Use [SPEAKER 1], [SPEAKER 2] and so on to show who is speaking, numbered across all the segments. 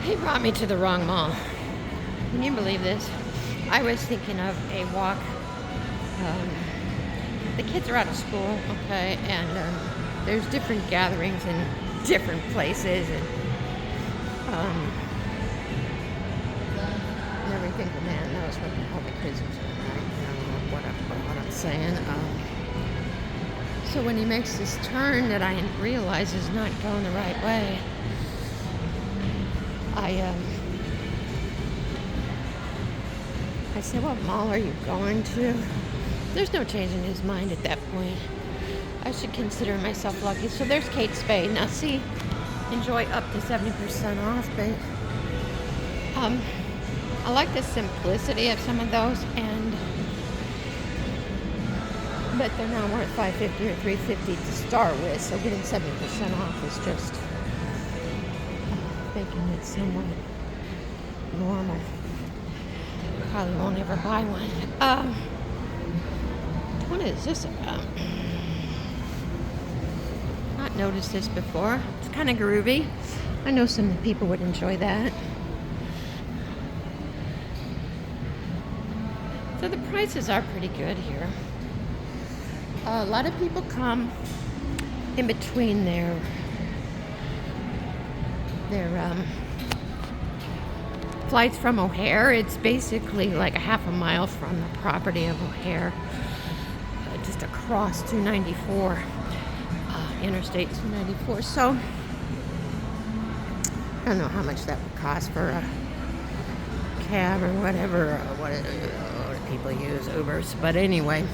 [SPEAKER 1] He brought me to the wrong mall. Can you believe this? I was thinking of a walk. Um, the kids are out of school, okay, and there's different gatherings in different places, and every single man knows what the hell the kids are doing. I don't know what I'm saying. So when he makes this turn that I realize is not going the right way, I said, what mall are you going to? There's no changing his mind at that point. I should consider myself lucky. So there's Kate Spade. Now see, enjoy up to 70% off, but I like the simplicity of some of those, but they're now worth $5.50 or $3.50 to start with, so getting 70% off is just making it somewhat normal. Probably won't ever buy one. What is this about? Not noticed this before. It's kind of groovy. I know some people would enjoy that. So the prices are pretty good here. A lot of people come in between their flights from O'Hare. It's basically like a half a mile from the property of O'Hare, just across 294, Interstate 294. So I don't know how much that would cost for a cab or whatever, what people use, Ubers. But anyway,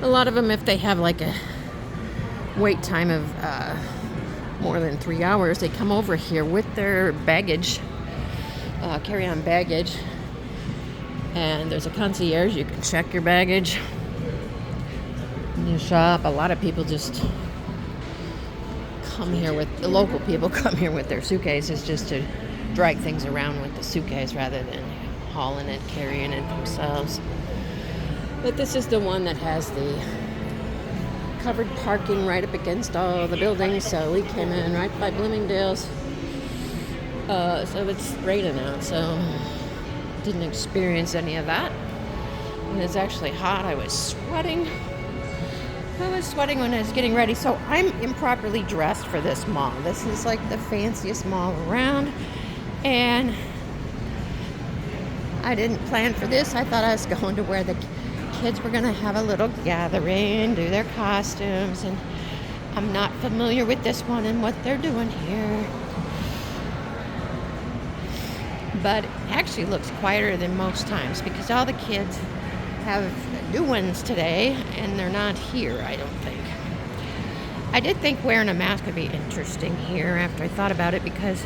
[SPEAKER 1] a lot of them, if they have like a wait time of more than 3 hours, they come over here with their baggage, carry-on baggage, and there's a concierge. You can check your baggage in the shop. A lot of people just come here the local people come here with their suitcases just to drag things around with the suitcase rather than hauling it, carrying it themselves. But this is the one that has the covered parking right up against all the buildings, so we came in right by Bloomingdale's. So it's raining out, so didn't experience any of that. And it's actually hot. I was sweating. When I was getting ready. So I'm improperly dressed for this mall. This is like the fanciest mall around, and I didn't plan for this. I thought I was going to where the kids were going to have a little gathering, do their costumes, and I'm not familiar with this one and what they're doing here. But it actually looks quieter than most times because all the kids have new ones today and they're not here, I don't think. I did think wearing a mask would be interesting here after I thought about it, because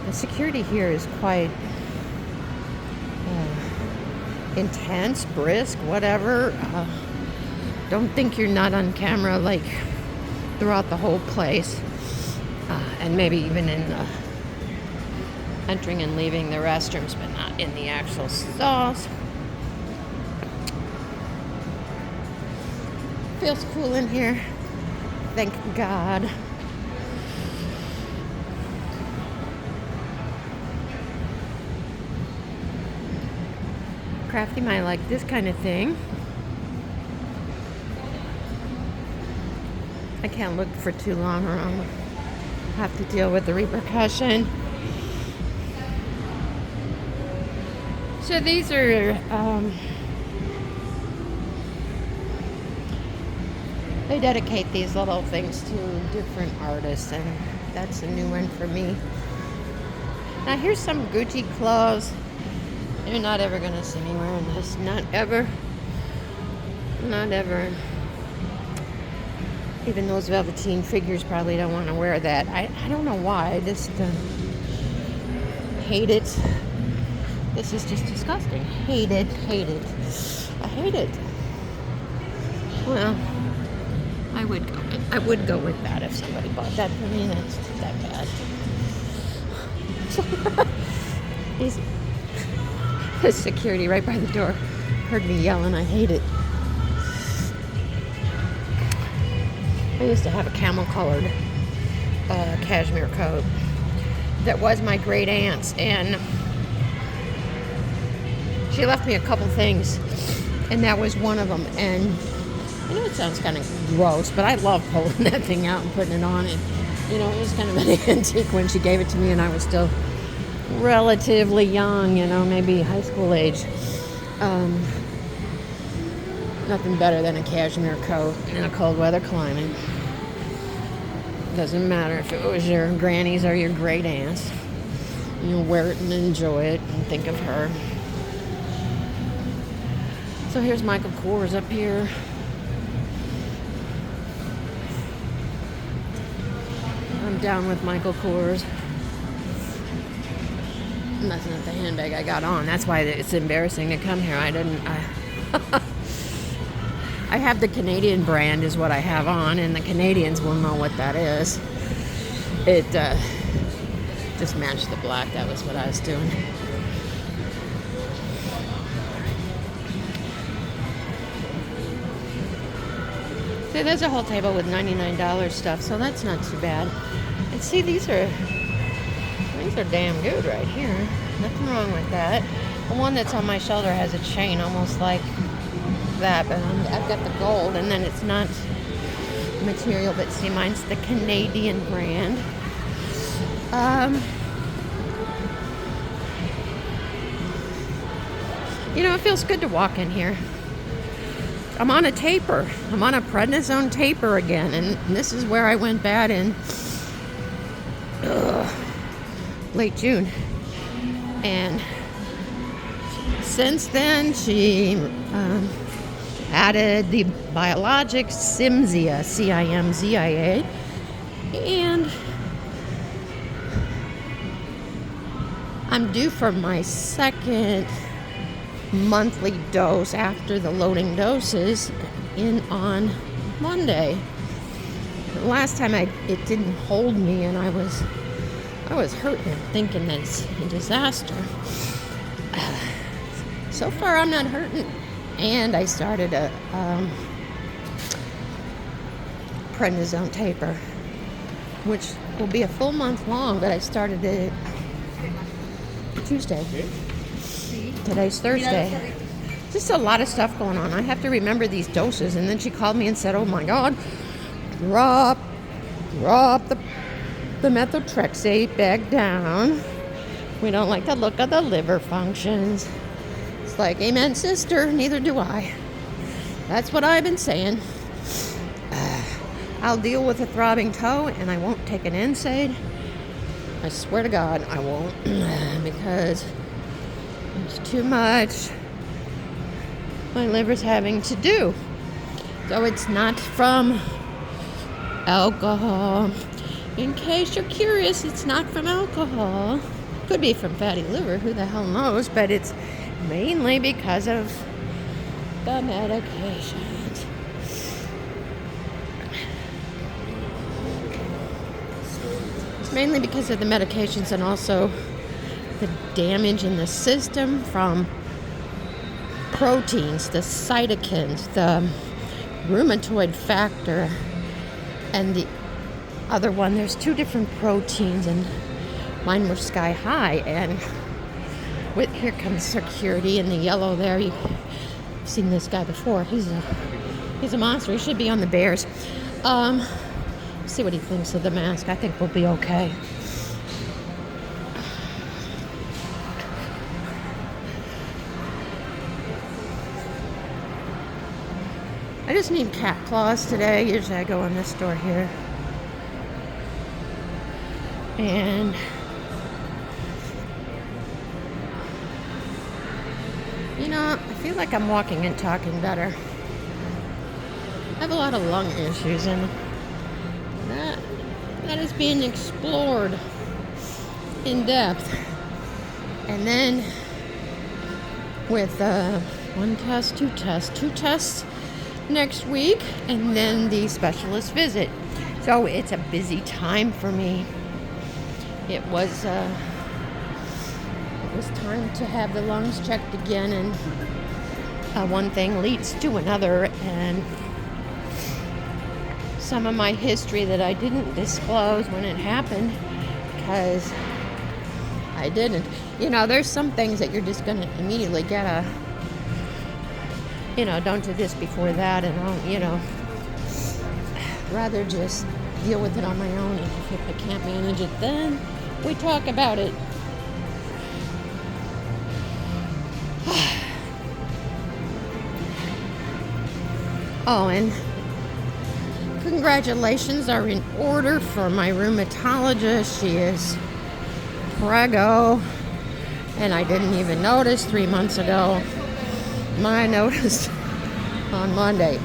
[SPEAKER 1] the security here is quite intense, brisk, whatever. Don't think you're not on camera like throughout the whole place, and maybe even in the entering and leaving the restrooms, but not in the actual stalls. Feels cool in here, thank God. Crafty might like this kind of thing. I can't look for too long or I'll have to deal with the repercussion. So these are they dedicate these little things to different artists, and that's a new one for me. Now here's some Gucci clothes. You're not ever going to see me wearing this. Not ever. Not ever. Even those velveteen figures probably don't want to wear that. I don't know why. I just hate it. This is just disgusting. Hate it. I hate it. Well, I would go with that if somebody bought that for me. That's that bad. The security right by the door heard me yelling. I hate it. I used to have a camel-colored cashmere coat, that was my great aunt's, and she left me a couple things, and that was one of them. And I know it sounds kind of gross, but I love pulling that thing out and putting it on. And you know, it was kind of an antique when she gave it to me, and I was still relatively young, you know, maybe high school age. Nothing better than a cashmere coat in a cold weather climate. Doesn't matter if it was your granny's or your great aunt's. You'll wear it and enjoy it and think of her. So here's Michael Kors up here. I'm down with Michael Kors. And that's not the handbag I got on. That's why it's embarrassing to come here. I have the Canadian brand is what I have on, and the Canadians will know what that is. It just matched the black. That was what I was doing. See, there's a whole table with $99 stuff, so that's not too bad. And see, these are damn good right here. Nothing wrong with that. The one that's on my shoulder has a chain almost like that, but I've got the gold, and then it's not material, but see, mine's the Canadian brand. You know, it feels good to walk in here. I'm on a taper. I'm on a prednisone taper again, and this is where I went bad in late June. And since then, she added the biologic Cimzia, Cimzia, and I'm due for my second monthly dose after the loading doses in on Monday. Last time it didn't hold me, and I was hurting and thinking that it's a disaster. So far I'm not hurting, and I started a prednisone taper, which will be a full month long, but I started it Tuesday. Today's Thursday. Just a lot of stuff going on. I have to remember these doses. And then she called me and said, "Oh my God, drop the methotrexate back down. We don't like the look of the liver functions." It's like, amen, sister, neither do I. That's what I've been saying. I'll deal with a throbbing toe, and I won't take an NSAID. I swear to God, I won't, because it's too much my liver's having to do. So it's not from alcohol. In case you're curious, it's not from alcohol. Could be from fatty liver, who the hell knows, but it's mainly because of the medications. It's mainly because of the medications, and also the damage in the system from proteins, the cytokines, the rheumatoid factor, and the other one. There's two different proteins, and mine were sky high. And here comes security in the yellow there. You've seen this guy before. He's a monster. He should be on the Bears. See what he thinks of the mask. I think we'll be okay. I just need cat claws today. Usually I go in this store here. And you know, I feel like I'm walking and talking better. I have a lot of lung issues, and that is being explored in depth. And then with two tests next week, and then the specialist visit. So it's a busy time for me. It was time to have the lungs checked again, and one thing leads to another, and some of my history that I didn't disclose when it happened, because I didn't. You know, there's some things that you're just going to immediately get a, you know, don't do this before that, and I'll, you know, rather just deal with it on my own. And if I can't manage it, then we talk about it. Oh, and congratulations are in order for my rheumatologist. She is preggo, and I didn't even notice 3 months ago. I noticed on Monday,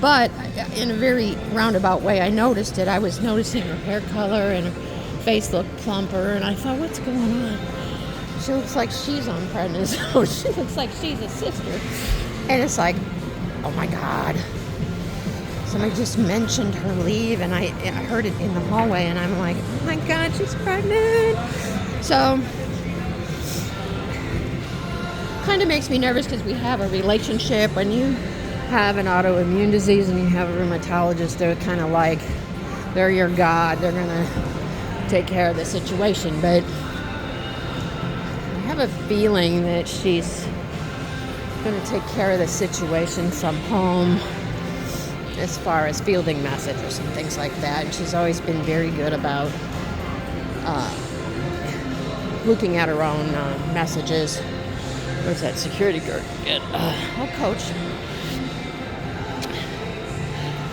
[SPEAKER 1] but in a very roundabout way, I noticed it. I was noticing her hair color and her face looked plumper, and I thought, what's going on? She looks like she's on prednisone. She looks like she's a sister, and it's like, oh my God. Somebody just mentioned her leave, and I heard it in the hallway, and I'm like, oh my God, she's pregnant. So, kind of makes me nervous because we have a relationship. When you have an autoimmune disease and you have a rheumatologist, they're kind of like, they're your God. They're going to take care of the situation. But I have a feeling that she's going to take care of the situation from home as far as fielding messages and things like that. And she's always been very good about looking at her own messages. Where's that security guard? Oh, coach.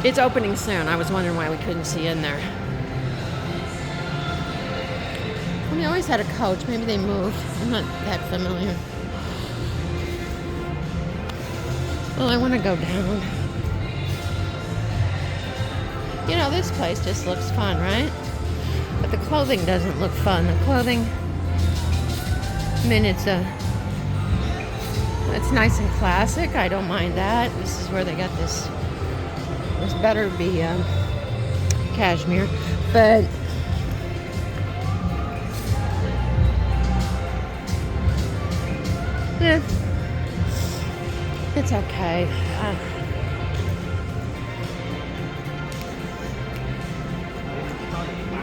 [SPEAKER 1] It's opening soon. I was wondering why we couldn't see in there. We always had a coach. Maybe they moved. I'm not that familiar. Well, I want to go down. You know, this place just looks fun, right? But the clothing doesn't look fun. The clothing, I mean, it's nice and classic. I don't mind that. This is where they got this. This better be cashmere, but yeah, it's okay.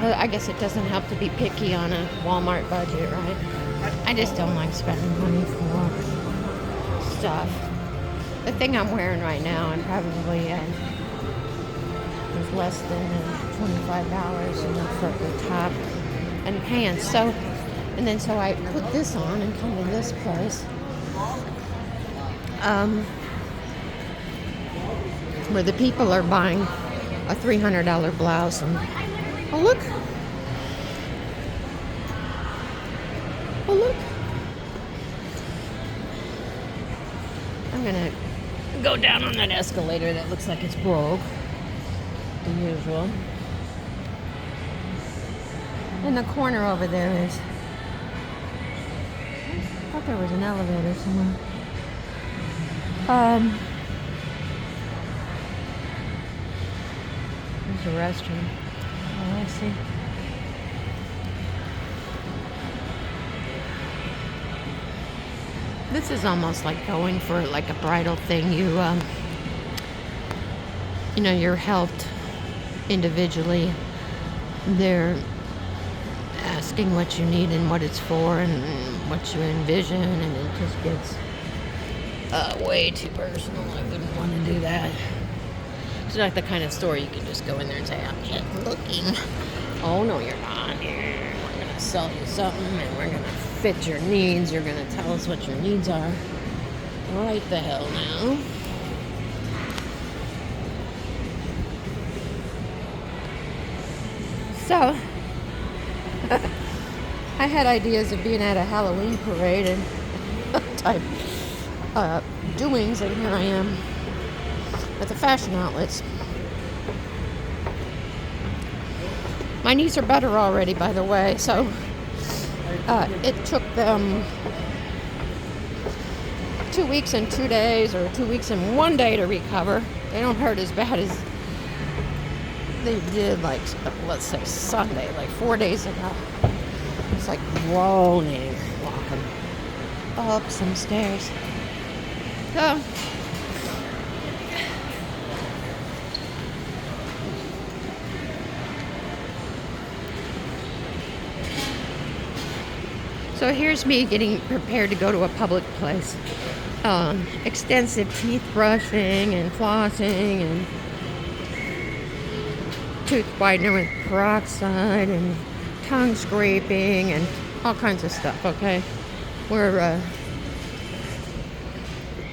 [SPEAKER 1] I guess it doesn't have to be picky on a Walmart budget, right? I just don't like spending money for stuff. The thing I'm wearing right now, and probably is less than $25, you know, for the top and pants. So, and then so I put this on and come to this place, where the people are buying a $300 blouse, and oh look, oh look. I'm gonna go down on that escalator that looks like it's broke, the usual. In the corner over there is, I thought there was an elevator somewhere. There's a restroom. Oh, I see. This is almost like going for like a bridal thing. You know, you're helped individually. They're asking what you need and what it's for and what you envision, and it just gets way too personal. I wouldn't want to do that. It's not the kind of store you can just go in there and say, I'm just looking. Oh, no, you're not. We're going to sell you something, and we're going to fit your needs. You're going to tell us what your needs are. Right the hell now. So, I had ideas of being at a Halloween parade and type doings, and here I am at the fashion outlets. My knees are better already, by the way, so it took them 2 weeks and 2 days, or 2 weeks and 1 day to recover. They don't hurt as bad as they did, like, let's say Sunday, like 4 days ago. It's like groaning, walking up some stairs. So, So here's me getting prepared to go to a public place. Extensive teeth brushing and flossing and tooth whitener with peroxide and tongue scraping and all kinds of stuff, okay? Where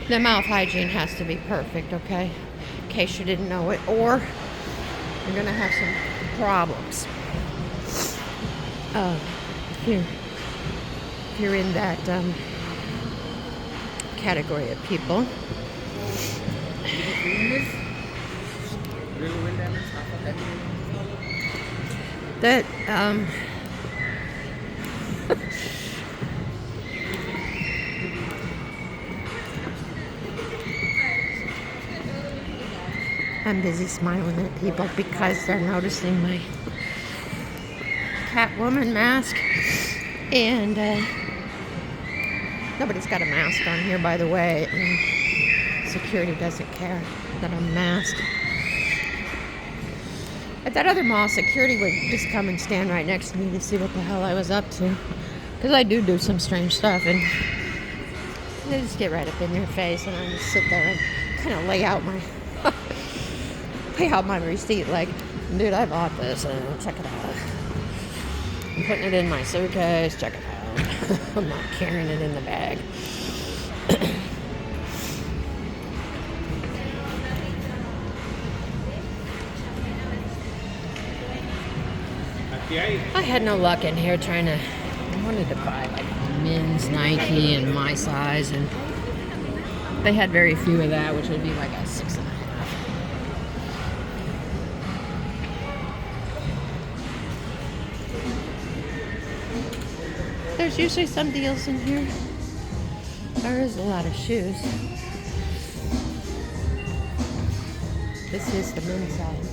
[SPEAKER 1] the mouth hygiene has to be perfect, okay? In case you didn't know it, or you're gonna have some problems. If you're in that category of people. That I'm busy smiling at people because they're noticing my Catwoman mask, and nobody's got a mask on here, by the way, and security doesn't care that I'm masked. At that other mall, security would just come and stand right next to me to see what the hell I was up to, because I do some strange stuff, and they just get right up in your face, and I just sit there and kind of lay out my receipt, like, dude, I bought this, check it out. I'm putting it in my suitcase, check it out. I'm not carrying it in the bag. I had no luck in here I wanted to buy like men's Nike and my size, and they had very few of that, which would be like a 6.5. There's usually some deals in here. There is a lot of shoes. This is the men's side.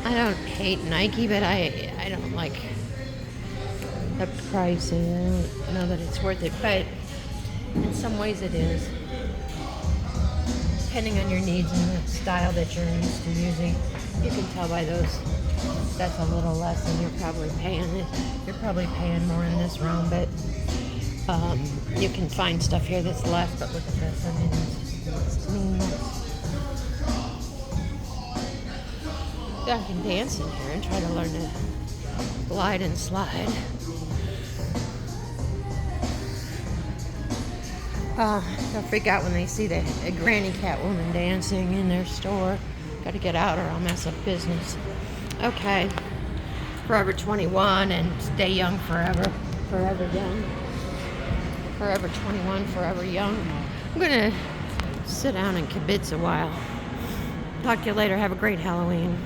[SPEAKER 1] I don't hate Nike, but I don't like the pricing. I don't know that it's worth it, but in some ways it is. Depending on your needs and the style that you're used to using, you can tell by those. That's a little less than you're probably paying. You're probably paying more in this realm, but you can find stuff here that's less. But look at this. I mean, it's to me nuts. I can dance in here and try to learn to glide and slide. They'll freak out when they see a granny Catwoman dancing in their store. Got to get out or I'll mess up business. Okay. Forever 21 and stay young forever. Forever young. Forever 21, forever young. I'm going to sit down and kibitz a while. Talk to you later. Have a great Halloween.